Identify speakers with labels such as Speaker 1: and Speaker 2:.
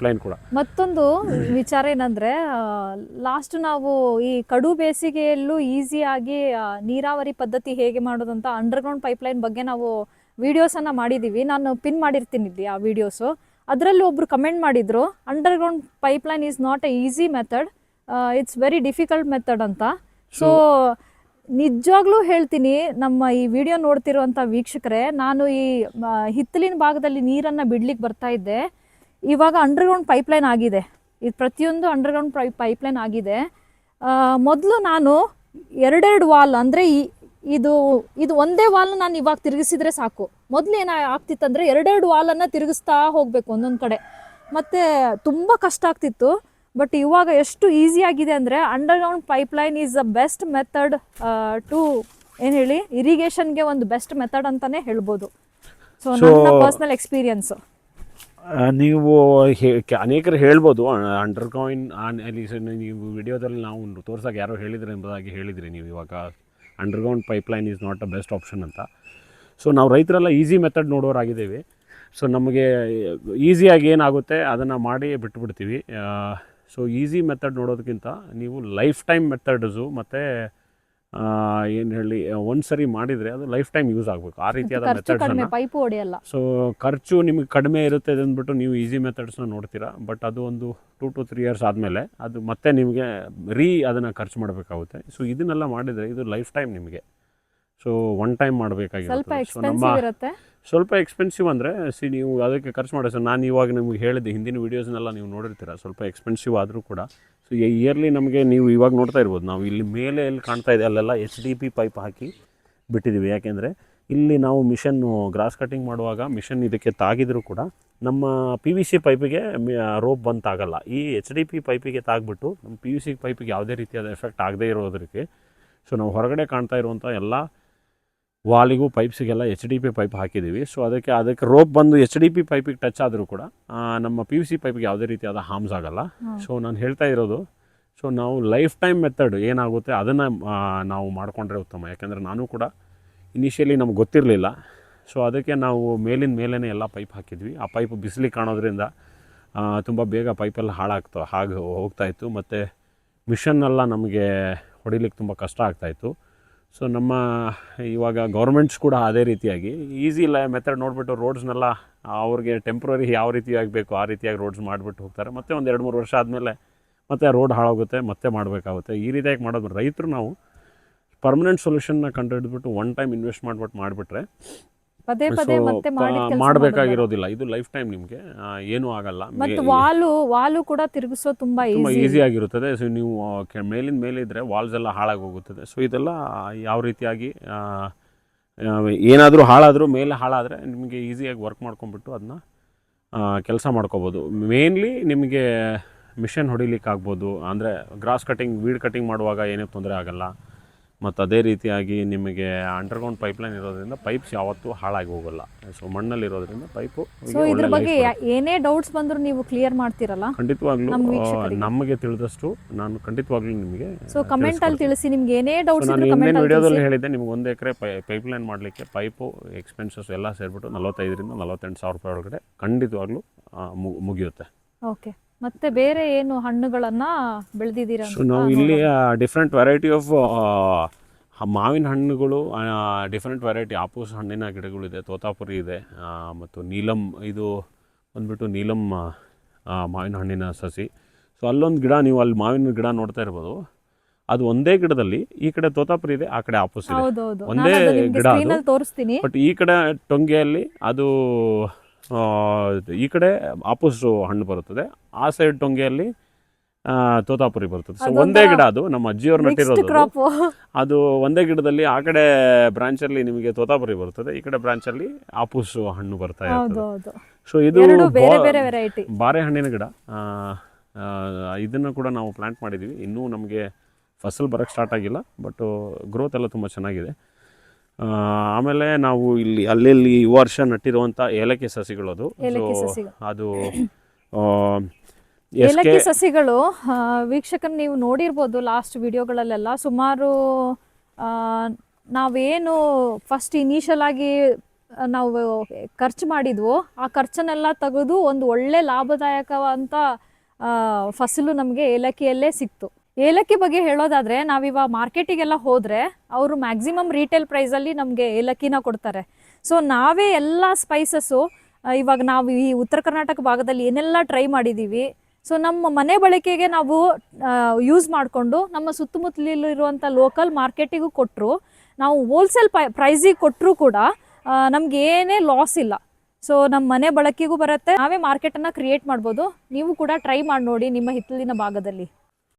Speaker 1: Plain ಕೂಡ.
Speaker 2: ಮತ್ತೊಂದು ವಿಚಾರ ಏನಂದ್ರೆ ಲಾಸ್ಟ್ ನಾವು ಈ ಕಡು ಬೇಸಿಗೆಯಲ್ಲೂ ಈಸಿಯಾಗಿ ನೀರಾವರಿ ಪದ್ಧತಿ ಹೇಗೆ ಮಾಡೋದಂತ ಅಂಡರ್ಗ್ರೌಂಡ್ ಪೈಪ್ಲೈನ್ ಬಗ್ಗೆ ನಾವು ವಿಡಿಯೋಸನ್ನು ಮಾಡಿದ್ದೀವಿ. ನಾನು ಪಿನ್ ಮಾಡಿರ್ತೀನಿ ಇಲ್ಲಿ ಆ ವಿಡಿಯೋಸು. ಅದರಲ್ಲಿ ಒಬ್ರು ಕಮೆಂಟ್ ಮಾಡಿದ್ರು, underground pipeline is not A easy method, it's very difficult method ಅಂತ. ಸೊ ನಿಜವಾಗ್ಲೂ ಹೇಳ್ತೀನಿ, ನಮ್ಮ ಈ ವಿಡಿಯೋ ನೋಡ್ತಿರುವಂಥ ವೀಕ್ಷಕರೇ, ನಾನು ಈ ಹಿತ್ತಲಿನ ಭಾಗದಲ್ಲಿ ನೀರನ್ನು ಬಿಡ್ಲಿಕ್ಕೆ ಬರ್ತಾ ಇದ್ದೆ. ಇವಾಗ ಅಂಡರ್ಗ್ರೌಂಡ್ ಪೈಪ್ಲೈನ್ ಆಗಿದೆ, ಇದು ಪ್ರತಿಯೊಂದು ಅಂಡರ್ಗ್ರೌಂಡ್ ಪೈಪ್ಲೈನ್ ಆಗಿದೆ. ಮೊದಲು ನಾನು ಎರಡೆರಡು ವಾಲ್ ಅಂದರೆ ಇದು ಒಂದೇ ವಾಲ್ನ ನಾನು ಇವಾಗ ತಿರುಗಿಸಿದ್ರೆ ಸಾಕು. ಮೊದಲು ಆಗ್ತಿತ್ತಂದರೆ ಎರಡೆರಡು ವಾಲನ್ನು ತಿರುಗಿಸ್ತಾ ಹೋಗಬೇಕು ಒಂದೊಂದು ಕಡೆ, ಮತ್ತು ತುಂಬ ಕಷ್ಟ ಆಗ್ತಿತ್ತು. ಬಟ್ ಇವಾಗ ಎಷ್ಟು ಈಸಿ ಆಗಿದೆ ಅಂದರೆ underground pipeline is the best method to ಏನು ಹೇಳಿ ಇರಿಗೇಷನ್ಗೆ ಒಂದು ಬೆಸ್ಟ್ ಮೆಥಡ್ ಅಂತಲೇ ಹೇಳ್ಬೋದು. ಸೊ ನನ್ನ ಪರ್ಸ್ನಲ್ ಎಕ್ಸ್ಪೀರಿಯನ್ಸು.
Speaker 1: ನೀವು ಅನೇಕರು ಹೇಳ್ಬೋದು ಅಂಡರ್ಗ್ರೌಂಡ್ ನೀವು ವಿಡಿಯೋದಲ್ಲಿ ನಾವು ತೋರ್ಸಾಗ ಯಾರೋ ಹೇಳಿದ್ರೆ ಎಂಬುದಾಗಿ ಹೇಳಿದ್ರಿ ನೀವು ಇವಾಗ underground pipeline is not a best option ಅಂತ. ಸೊ ನಾವು ರೈತರೆಲ್ಲ ಈಸಿ ಮೆಥಡ್ ನೋಡೋರಾಗಿದ್ದೀವಿ. ಸೊ ನಮಗೆ ಈಸಿಯಾಗಿ ಏನಾಗುತ್ತೆ ಅದನ್ನು ಮಾಡಿ ಬಿಟ್ಬಿಡ್ತೀವಿ. ಸೊ ಈಸಿ ಮೆಥಡ್ ನೋಡೋದಕ್ಕಿಂತ ನೀವು ಲೈಫ್ ಟೈಮ್ ಮೆಥಡ್ಸು ಮತ್ತು ಏನು ಹೇಳಿ ಒಂದು ಸರಿ ಮಾಡಿದರೆ ಅದು ಲೈಫ್ ಟೈಮ್ ಯೂಸ್ ಆಗಬೇಕು, ಆ ರೀತಿಯಾದ ಮೆಥಡ್ಸನ್ನು.
Speaker 2: ಪೈಪು ಹೊಡೆಯಲ್ಲ,
Speaker 1: ಸೊ ಖರ್ಚು ನಿಮಗೆ ಕಡಿಮೆ ಇರುತ್ತೆ ಅಂದ್ಬಿಟ್ಟು ನೀವು ಈಸಿ ಮೆಥಡ್ಸ್ನ ನೋಡ್ತೀರಾ. ಬಟ್ ಅದು ಒಂದು 2 to 3 years ಆದಮೇಲೆ ಅದು ಮತ್ತೆ ನಿಮಗೆ ಅದನ್ನು ಖರ್ಚು ಮಾಡಬೇಕಾಗುತ್ತೆ. ಸೊ ಇದನ್ನೆಲ್ಲ ಮಾಡಿದರೆ ಇದು ಲೈಫ್ ಟೈಮ್ ನಿಮಗೆ. ಸೊ ಒನ್ ಟೈಮ್ ಮಾಡಬೇಕಾಗಿರುತ್ತೆ. ಸೊ ನಮ್ಮ ಸ್ವಲ್ಪ ಎಕ್ಸ್ಪೆನ್ಸಿವ್ ಅಂದರೆ ನೀವು ಅದಕ್ಕೆ ಖರ್ಚು ಮಾಡಿ. ಸೊ ನಾನು ಇವಾಗ ನಿಮಗೆ ಹೇಳಿದ್ದೆ, ಹಿಂದಿನ ವೀಡಿಯೋಸ್ನೆಲ್ಲ ನೀವು ನೋಡಿರ್ತೀರ, ಸ್ವಲ್ಪ ಎಕ್ಸ್ಪೆನ್ಸಿವ್ ಆದರೂ ಕೂಡ. ಸೊ ಇಯರ್ಲಿ ನಮಗೆ ನೀವು ಇವಾಗ ನೋಡ್ತಾ ಇರ್ಬೋದು, ನಾವು ಇಲ್ಲಿ ಮೇಲೆ ಎಲ್ಲಿ ಕಾಣ್ತಾ ಇದೆ ಅಲ್ಲೆಲ್ಲ HDP ಪೈಪ್ ಹಾಕಿ ಬಿಟ್ಟಿದ್ದೀವಿ. ಯಾಕೆಂದರೆ ಇಲ್ಲಿ ನಾವು ಮಿಷನ್ನು ಗ್ರಾಸ್ ಕಟಿಂಗ್ ಮಾಡುವಾಗ ಮಿಷನ್ ಇದಕ್ಕೆ ತಾಗಿದರೂ ಕೂಡ ನಮ್ಮ PVC ಪೈಪಿಗೆ ರೋಪ್ ಬಂತಾಗಲ್ಲ. ಈ HDP ಪೈಪಿಗೆ ತಾಗ್ಬಿಟ್ಟು ನಮ್ಮ PVC ಪೈಪಿಗೆ ಯಾವುದೇ ರೀತಿಯಾದ ಎಫೆಕ್ಟ್ ಆಗದೇ ಇರೋದಕ್ಕೆ ಸೊ ನಾವು ಹೊರಗಡೆ ಕಾಣ್ತಾ ಇರುವಂಥ ಎಲ್ಲ ವಾಲಿಗೂ ಪೈಪ್ಸಿಗೆಲ್ಲ HDP ಪೈಪ್ ಹಾಕಿದ್ದೀವಿ. ಸೊ ಅದಕ್ಕೆ ರೋಪ್ ಬಂದು HDP ಪೈಪಿಗೆ ಟಚ್ ಆದರೂ ಕೂಡ ನಮ್ಮ PVC ಪೈಪಿಗೆ ಯಾವುದೇ ರೀತಿಯಾದ ಹಾರ್ಮ್ಸ್ ಆಗಲ್ಲ. ಸೊ ನಾನು ಹೇಳ್ತಾ ಇರೋದು, ಸೊ ನಾವು ಲೈಫ್ ಟೈಮ್ ಮೆಥಡ್ ಏನಾಗುತ್ತೆ ಅದನ್ನು ನಾವು ಮಾಡಿಕೊಂಡ್ರೆ ಉತ್ತಮ. ಯಾಕೆಂದರೆ ನಾನು ಕೂಡ ಇನಿಷಿಯಲಿ ನಮ್ಗೆ ಗೊತ್ತಿರಲಿಲ್ಲ. ಸೊ ಅದಕ್ಕೆ ನಾವು ಮೇಲೇ ಎಲ್ಲ ಪೈಪ್ ಹಾಕಿದ್ವಿ. ಆ ಪೈಪ್ ಬಿಸಿಲಿಗೆ ಕಾಣೋದ್ರಿಂದ ತುಂಬ ಬೇಗ ಪೈಪೆಲ್ಲ ಹಾಗೆ ಹೋಗ್ತಾಯಿತ್ತು. ಮತ್ತು ಮಿಷನ್ನೆಲ್ಲ ನಮಗೆ ಹೊಡಿಲಿಕ್ಕೆ ತುಂಬ ಕಷ್ಟ ಆಗ್ತಾಯಿತ್ತು. ಸೊ ನಮ್ಮ ಇವಾಗ ಗೌರ್ಮೆಂಟ್ಸ್ ಕೂಡ ಅದೇ ರೀತಿಯಾಗಿ ಈಸಿ ಮೆಥಡ್ ನೋಡಿಬಿಟ್ಟು ರೋಡ್ಸ್ನೆಲ್ಲ ಅವ್ರಿಗೆ ಟೆಂಪ್ರರಿ ಯಾವ ರೀತಿಯಾಗಿ ಬೇಕು ಆ ರೀತಿಯಾಗಿ ರೋಡ್ಸ್ ಮಾಡಿಬಿಟ್ಟು ಹೋಗ್ತಾರೆ. ಮತ್ತು ಒಂದು 2-3 ವರ್ಷ ಆದಮೇಲೆ ಮತ್ತೆ ಆ ರೋಡ್ ಹಾಳಾಗುತ್ತೆ, ಮತ್ತೆ ಮಾಡಬೇಕಾಗುತ್ತೆ. ಈ ರೀತಿಯಾಗಿ ಮಾಡೋದು ರೈತರು ನಾವು ಪರ್ಮನೆಂಟ್ ಸೊಲ್ಯೂಷನ್ನ ಕಂಡುಹಿಡಿದ್ಬಿಟ್ಟು ಒನ್ ಟೈಮ್ ಇನ್ವೆಸ್ಟ್ ಮಾಡಿಬಿಟ್ರೆ ಮಾಡಬೇಕಾಗಿರೋದಿಲ್ಲ. ಇದು ಲೈಫ್ ಟೈಮ್ ನಿಮಗೆ ಏನೂ ಆಗಲ್ಲ.
Speaker 2: ಮತ್ತು ವಾಲು ಕೂಡ ತಿರುಗಿಸೋ ತುಂಬ
Speaker 1: ಈಸಿ ಆಗಿರುತ್ತದೆ. ಸೊ ನೀವು ಮೇಲೆ ಇದ್ದರೆ ವಾಲ್ಸ್ ಎಲ್ಲ ಹಾಳಾಗಿ ಹೋಗುತ್ತದೆ. ಸೊ ಇದೆಲ್ಲ ಯಾವ ರೀತಿಯಾಗಿ ಏನಾದರೂ ಹಾಳಾದರೂ ಮೇಲೆ ಹಾಳಾದರೆ ನಿಮಗೆ ಈಸಿಯಾಗಿ ವರ್ಕ್ ಮಾಡ್ಕೊಂಡ್ಬಿಟ್ಟು ಅದನ್ನ ಕೆಲಸ ಮಾಡ್ಕೋಬೋದು. ಮೇನ್ಲಿ ನಿಮಗೆ ಮಿಷನ್ ಹೊಡಿಲಿಕ್ಕೆ ಆಗ್ಬೋದು, ಅಂದರೆ ಗ್ರಾಸ್ ಕಟಿಂಗ್ ವೀಡ್ ಕಟಿಂಗ್ ಮಾಡುವಾಗ ಏನೇ ತೊಂದರೆ ಆಗಲ್ಲ. ಮತ್ತು ಅದೇ ರೀತಿಯಾಗಿ ನಿಮಗೆ ಅಂಡರ್ಗ್ರೌಂಡ್ ಪೈಪ್ಲೈನ್ ಇರೋದ್ರಿಂದ ಪೈಪ್ಸ್ ಯಾವತ್ತೂ ಹಾಳಾಗಿ ಹೋಗಲ್ಲ. So ಮಣ್ಣಲ್ಲಿರೋದ್ರಿಂದ pipe.
Speaker 2: ಸೊ ಇದ್ರ ಬಗ್ಗೆ ಏನೇ ಡೌಟ್ಸ್ ಬಂದರೂ ನೀವು ಕ್ಲಿಯರ್ ಮಾಡ್ತೀರಲ್ಲ?
Speaker 1: ಖಂಡಿತವಾಗ್ಲೂ ನಮಗೆ ತಿಳಿದಷ್ಟು ನಾನು ಖಂಡಿತವಾಗ್ಲೂ ನಿಮಗೆ
Speaker 2: ಸೊ ಕಮೆಂಟಲ್ಲಿ ತಿಳಿಸಿ. ನಿಮ್ಗೆ ಏನೇ ಡೌಟ್ಸ್
Speaker 1: ನಾನು ಹಿಂದಿನ ವಿಡಿಯೋದಲ್ಲಿ ಹೇಳಿದ್ದೆ, ನಿಮ್ಗೆ 1 ಎಕರೆ ಪೈಪ್ಲೈನ್ ಮಾಡಲಿಕ್ಕೆ ಪೈಪು ಎಕ್ಸ್ಪೆನ್ಸಸ್ ಎಲ್ಲ ಸೇರಿಬಿಟ್ಟು 45,000 ರಿಂದ 48,000 ರೂಪಾಯಿ ಒಳಗಡೆ ಖಂಡಿತವಾಗ್ಲೂ ಮುಗಿಯುತ್ತೆ.
Speaker 2: ಓಕೆ. ಮತ್ತೆ ಬೇರೆ ಏನು ಹಣ್ಣುಗಳನ್ನು ಬೆಳೆದಿದ್ದೀರಾ?
Speaker 1: ಸೊ ನಾವು ಇಲ್ಲಿ ಡಿಫ್ರೆಂಟ್ ವೆರೈಟಿ ಆಫ್ ಮಾವಿನ ಹಣ್ಣುಗಳು, ಡಿಫ್ರೆಂಟ್ ವೆರೈಟಿ ಆಪೂಸ್ ಹಣ್ಣಿನ ಗಿಡಗಳಿದೆ, ತೋತಾಪುರಿ ಇದೆ, ಮತ್ತು ನೀಲಮ್, ಇದು ಬಂದ್ಬಿಟ್ಟು ನೀಲಮ್ ಮಾವಿನ ಹಣ್ಣಿನ ಸಸಿ. ಸೊ ಅಲ್ಲೊಂದು ಗಿಡ, ನೀವು ಅಲ್ಲಿ ಮಾವಿನ ಗಿಡ ನೋಡ್ತಾ ಇರ್ಬೋದು, ಅದು ಒಂದೇ ಗಿಡದಲ್ಲಿ ಈ ಕಡೆ ತೋತಾಪುರಿ ಇದೆ, ಆ ಕಡೆ ಆಪೂಸ್ ಇದೆ, ಒಂದೇ ಗಿಡ ಅದು. ಬಟ್ ಈ ಕಡೆ ಟೊಂಗೆಯಲ್ಲಿ ಅದು ಈ ಕಡೆ ಆಪೂಸ್ ಹಣ್ಣು ಬರುತ್ತದೆ, ಆ ಸೈಡ್ ಟೊಂಗೆಯಲ್ಲಿ ತೋತಾಪುರಿ ಬರ್ತದೆ. ಸೊ ಒಂದೇ ಗಿಡ, ಅದು ನಮ್ಮ ಅಜ್ಜಿಯವ್ರು ನಟ್ಟಿರೋದು. ಅದು ಒಂದೇ ಗಿಡದಲ್ಲಿ ಆ ಕಡೆ ಬ್ರಾಂಚಲ್ಲಿ ನಿಮಗೆ ತೋತಾಪುರಿ ಬರ್ತದೆ, ಈ ಕಡೆ ಬ್ರಾಂಚಲ್ಲಿ ಆಪೂಸ್ ಹಣ್ಣು ಬರ್ತಾ ಇರ್ತದೆ. ಸೊ ಇದು ಬಾರೆಹಣ್ಣಿನ ಗಿಡ. ಇದನ್ನು ಕೂಡ ನಾವು ಪ್ಲಾಂಟ್ ಮಾಡಿದ್ದೀವಿ. ಇನ್ನೂ ನಮಗೆ ಫಸಲ್ ಬರೋಕ್ಕೆ ಸ್ಟಾರ್ಟ್ ಆಗಿಲ್ಲ, ಬಟ್ ಗ್ರೋತ್ ಎಲ್ಲ ತುಂಬ ಚೆನ್ನಾಗಿದೆ. ಆಮೇಲೆ ನಾವು ಇಲ್ಲಿ ಅಲ್ಲೆಲ್ಲಿ ಈ ವರ್ಷ ನಟ್ಟಿರುವಂಥ ಏಲಕ್ಕಿ ಸಸಿಗಳು, ಅದು
Speaker 2: ಏಲಕ್ಕಿ ಸಸಿಗಳು ವೀಕ್ಷಕರು ನೀವು ನೋಡಿರ್ಬೋದು ಲಾಸ್ಟ್ ವಿಡಿಯೋಗಳಲ್ಲೆಲ್ಲ. ಸುಮಾರು ನಾವೇನು ಫಸ್ಟ್ ಇನಿಷಿಯಲ್ ಆಗಿ ನಾವು ಖರ್ಚು ಮಾಡಿದ್ವೋ ಆ ಖರ್ಚನ್ನೆಲ್ಲ ತೆಗೆದು ಒಂದು ಒಳ್ಳೆ ಲಾಭದಾಯಕವಂತ ಫಸಲು ನಮಗೆ ಏಲಕ್ಕಿಯಲ್ಲೇ ಸಿಕ್ತು. ಏಲಕ್ಕಿ ಬಗ್ಗೆ ಹೇಳೋದಾದರೆ ನಾವಿವಾಗ ಮಾರ್ಕೆಟಿಗೆಲ್ಲ ಹೋದರೆ ಅವರು ಮ್ಯಾಕ್ಸಿಮಮ್ ರೀಟೇಲ್ ಪ್ರೈಸಲ್ಲಿ ನಮಗೆ ಏಲಕ್ಕಿನ ಕೊಡ್ತಾರೆ. ಸೊ ನಾವೇ ಎಲ್ಲ ಸ್ಪೈಸಸ್ಸು ಇವಾಗ ನಾವು ಈ ಉತ್ತರ ಕರ್ನಾಟಕ ಭಾಗದಲ್ಲಿ ಏನೆಲ್ಲ ಟ್ರೈ ಮಾಡಿದ್ದೀವಿ, ಸೊ ನಮ್ಮ ಮನೆ ಬಳಕೆಗೆ ನಾವು ಯೂಸ್ ಮಾಡಿಕೊಂಡು ನಮ್ಮ ಸುತ್ತಮುತ್ತಲಿರುವಂಥ ಲೋಕಲ್ ಮಾರ್ಕೆಟಿಗೂ ಕೊಟ್ಟರು, ನಾವು ಹೋಲ್ಸೇಲ್ ಪ್ರೈಸಿಗೆ ಕೊಟ್ಟರೂ ಕೂಡ ನಮ್ಗೆ ಏನೇ ಲಾಸ್ ಇಲ್ಲ. ಸೊ ನಮ್ಮ ಮನೆ ಬಳಕೆಗೂ ಬರುತ್ತೆ, ನಾವೇ ಮಾರ್ಕೆಟನ್ನು ಕ್ರಿಯೇಟ್ ಮಾಡ್ಬೋದು. ನೀವು ಕೂಡ ಟ್ರೈ ಮಾಡಿ ನೋಡಿ ನಿಮ್ಮ ಹಿತ್ತಲಿನ ಭಾಗದಲ್ಲಿ.